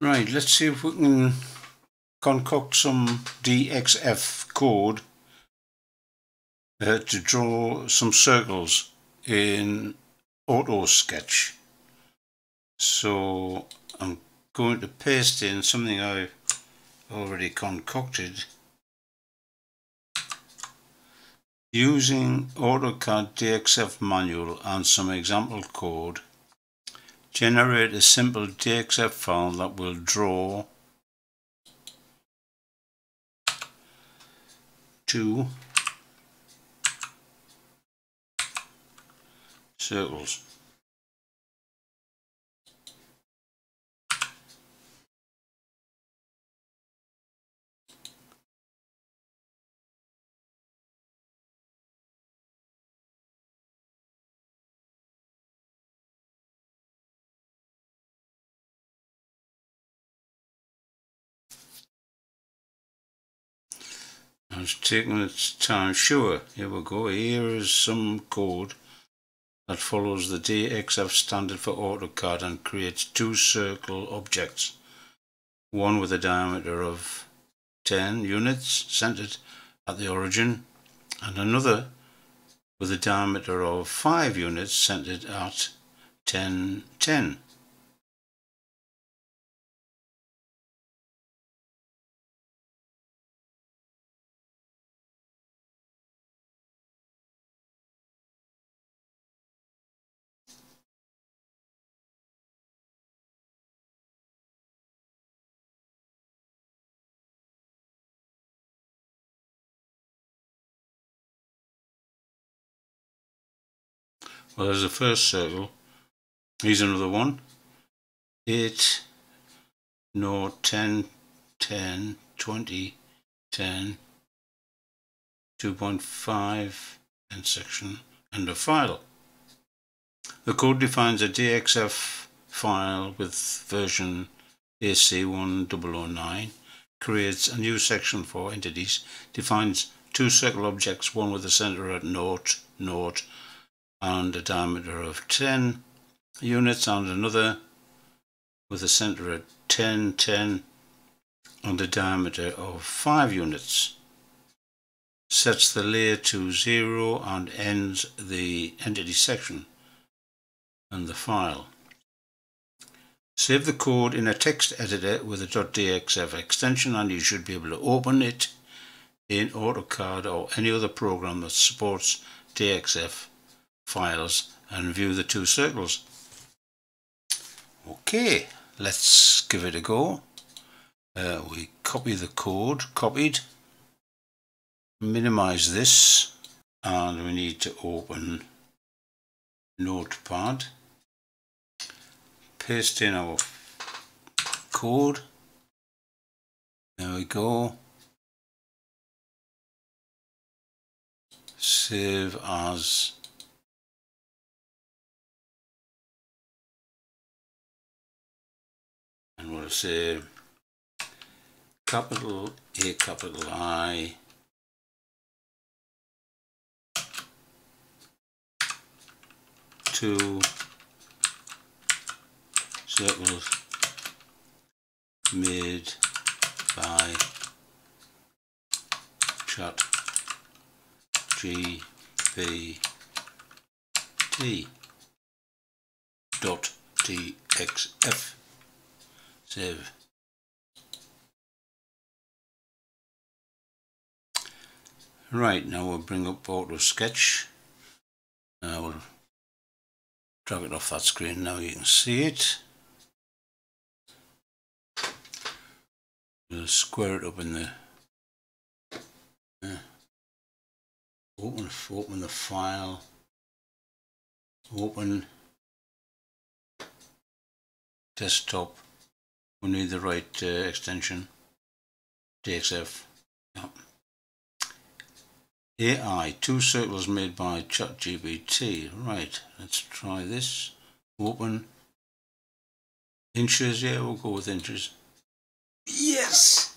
Right, let's see if we can concoct some DXF code to draw some circles in AutoSketch. So I'm going to paste in something I've already concocted using AutoCAD DXF manual and some example code. Generate a simple DXF file that will draw two circles. It's taking its time. Sure, here we go. Here is some code that follows the DXF standard for AutoCAD and creates two circle objects, one with a diameter of 10 units centered at the origin and another with a diameter of 5 units centered at 10, 10. Well, there's the first circle. Here's another one. 8, no, 10, 10, 20, 10, 2.5 end section, and a file. The code defines a DXF file with version AC1009, creates a new section for entities, defines two circle objects, one with a center at 0, 0, and a diameter of 10 units, and another with a center at 10, 10, and a diameter of 5 units. Sets the layer to 0 and ends the entity section and the file. Save the code in a text editor with a .dxf extension and you should be able to open it in AutoCAD or any other program that supports DXF files and view the two circles. Okay, let's give it a go. We copy the code, copied, minimize this, and we need to open Notepad, paste in our code. There we go. Save as. And we'll say capital A, capital I, two circles made by ChatGPT .dxf. Save. Right, now we'll bring up AutoSketch. We'll drag it off that screen. Now you can see it. We'll square it up in the open the file. Open desktop. We need the right extension. DXF. Yep. AI, two circles made by ChatGPT. Right, let's try this. Open. Inches, yeah, we'll go with inches. Yes!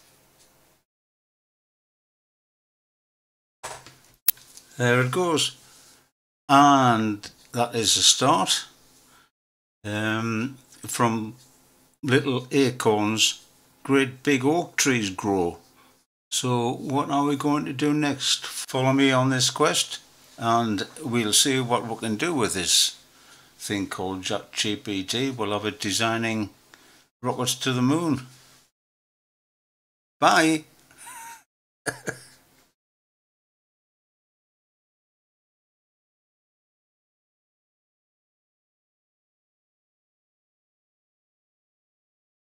There it goes. And that is a start. From little acorns great big oak trees grow. So what are we going to do next? Follow me on this quest and we'll see what we can do with this thing called ChatGPT. We'll have it designing rockets to the moon. Bye!